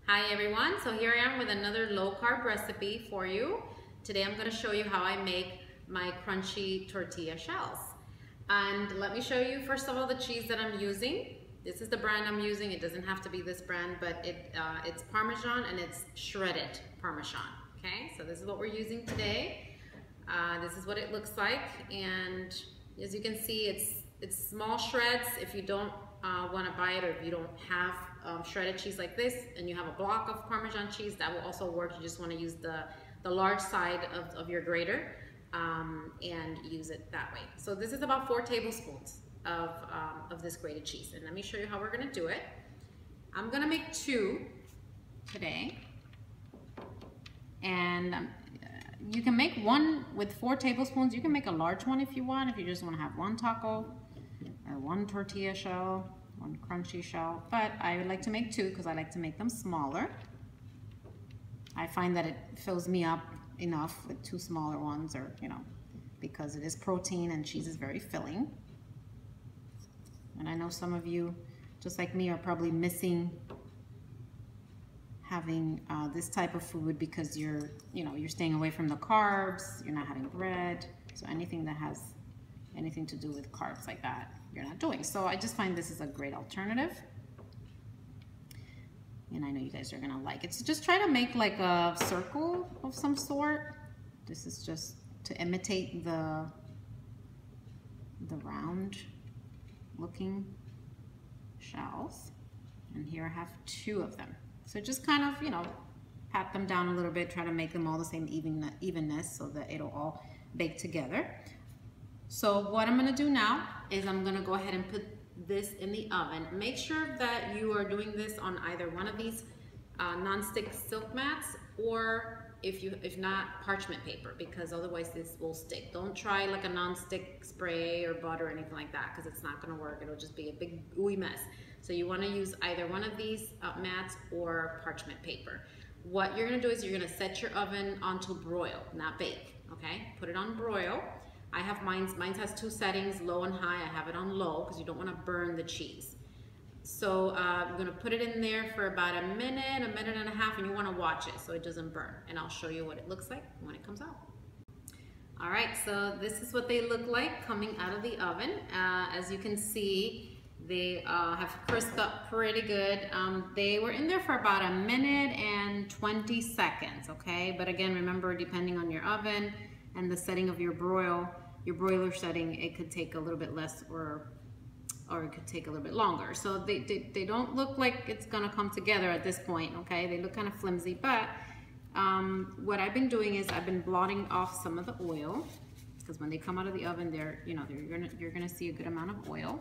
Hi everyone, so here I am with another low carb recipe for you. Today I'm going to show you how I make my crunchy tortilla shells. And let me show you first of all the cheese that I'm using. This is the brand I'm using. It doesn't have to be this brand, but it's Parmesan and it's shredded Parmesan. Okay, so this is what we're using today. This is what it looks like, and as you can see, it's small shreds. If you don't want to buy it, or if you don't have shredded cheese like this and you have a block of Parmesan cheese, that will also work. You just want to use the large side of your grater and use it that way. So this is about 4 tablespoons of this grated cheese, and let me show you how we're going to do it. I'm going to make 2 today, and you can make one with 4 tablespoons. You can make a large one if you want, if you just want to have 1 taco or 1 tortilla shell, 1 crunchy shell, but I would like to make 2 because I like to make them smaller. I find that it fills me up enough with 2 smaller ones, or because it is protein and cheese is very filling. And I know some of you, just like me, are probably missing having this type of food because you're staying away from the carbs, you're not having bread, so anything that has anything to do with carbs like that, you're not doing. So I just find this is a great alternative, and I know you guys are gonna like it. So just try to make like a circle of some sort. This is just to imitate the round looking shells, and here I have 2 of them. So just kind of, pat them down a little bit, try to make them all the same evenness so that it'll all bake together. So what I'm gonna do now is I'm gonna go ahead and put this in the oven. Make sure that you are doing this on either one of these non-stick silk mats, or if not, parchment paper, because otherwise this will stick. Don't try like a non-stick spray or butter or anything like that, because it's not gonna work. It'll just be a big ooey mess. So you wanna use either one of these mats or parchment paper. What you're gonna do is you're gonna set your oven onto broil, not bake, okay? Put it on broil. I have mine has 2 settings, low and high. I have it on low because you don't wanna burn the cheese. So I'm gonna put it in there for about a minute and a half, and you wanna watch it so it doesn't burn. And I'll show you what it looks like when it comes out. All right, so this is what they look like coming out of the oven. As you can see, they have crisped up pretty good. They were in there for about a minute and 20 seconds, okay? But again, remember, depending on your oven and the setting of your broiler setting, it could take a little bit less, or it could take a little bit longer. So they don't look like it's gonna come together at this point, okay? They look kind of flimsy, but what I've been doing is I've been blotting off some of the oil, because when they come out of the oven, you're gonna see a good amount of oil.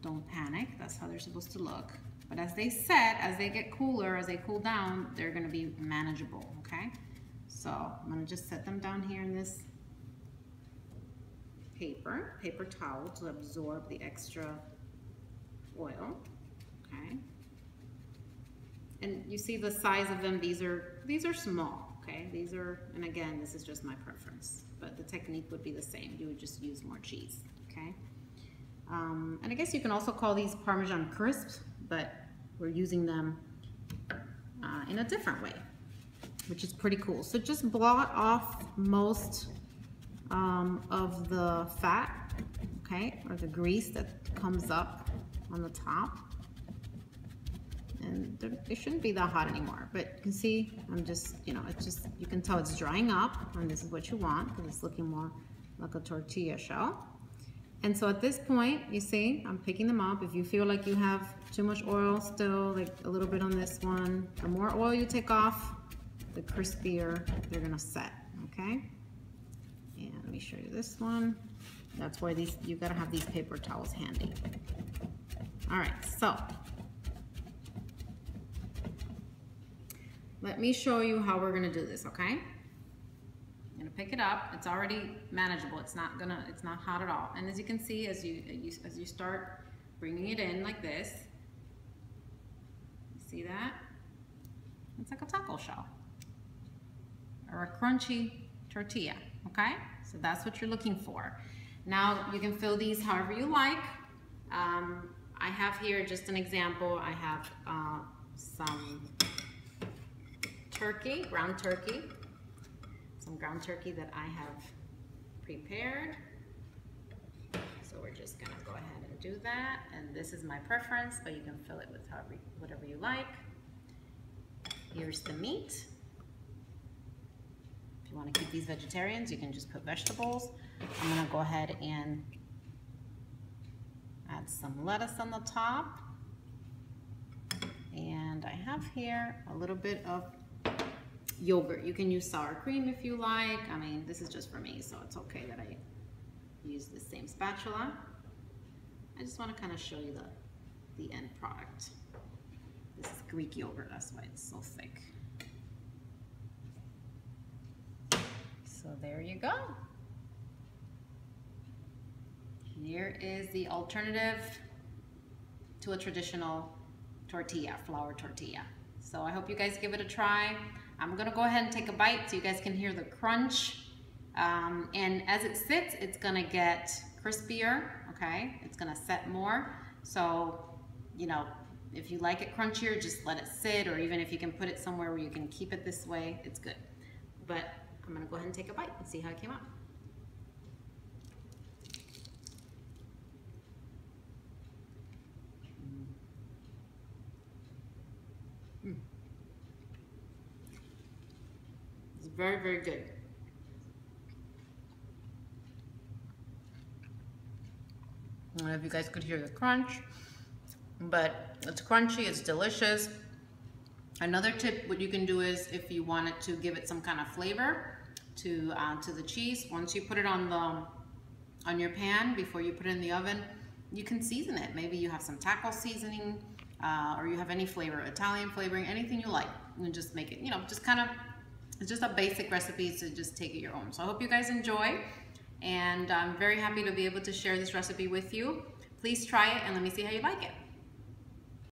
Don't panic, that's how they're supposed to look. But as they set, as they get cooler, as they cool down, they're gonna be manageable, okay? So I'm gonna just set them down here in this paper towel to absorb the extra oil, okay? And you see the size of them, these are small, okay? And again, this is just my preference, but the technique would be the same. You would just use more cheese, okay? And I guess you can also call these Parmesan crisps, but we're using them in a different way, which is pretty cool. So just blot off most of the fat, okay, or the grease that comes up on the top. And it shouldn't be that hot anymore, but you can see I'm just, you can tell it's drying up, and this is what you want because it's looking more like a tortilla shell. And so at this point, you see, I'm picking them up. If you feel like you have too much oil still, like a little bit on this one, the more oil you take off, the crispier they're gonna set, okay? And let me show you this one. That's why you gotta have these paper towels handy. All right, so let me show you how we're gonna do this, okay? I'm gonna pick it up. It's already manageable. It's not hot at all. And as you can see, as you start bringing it in like this, you see that? It's like a taco shell or a crunchy tortilla, okay? So that's what you're looking for. Now you can fill these however you like. I have here just an example. I have some turkey, ground turkey. Some ground turkey that I have prepared. So we're just gonna go ahead and do that. And this is my preference, but you can fill it with whatever you like. Here's the meat. If you want to keep these vegetarians, you can just put vegetables. I'm gonna go ahead and add some lettuce on the top. And I have here a little bit of yogurt. You can use sour cream if you like. I mean, this is just for me, so it's okay that I use the same spatula. I just want to kind of show you the end product. This is Greek yogurt, that's why it's so thick. So there you go. Here is the alternative to a traditional tortilla, flour tortilla. So I hope you guys give it a try. I'm gonna go ahead and take a bite so you guys can hear the crunch. And as it sits, it's gonna get crispier, okay? It's gonna set more. So, you know, if you like it crunchier, just let it sit, or even if you can put it somewhere where you can keep it this way, it's good. But I'm gonna go ahead and take a bite and see how it came out. It's very, very good. I don't know if you guys could hear the crunch, but it's crunchy, it's delicious. Another tip, what you can do is, if you wanted to give it some kind of flavor to the cheese, once you put it on your pan before you put it in the oven, you can season it. Maybe you have some taco seasoning, or you have any flavor, Italian flavoring, anything you like. You can just make it, you know, just kind of, it's just a basic recipe, so just take it your own. So I hope you guys enjoy, and I'm very happy to be able to share this recipe with you. Please try it and let me see how you like it.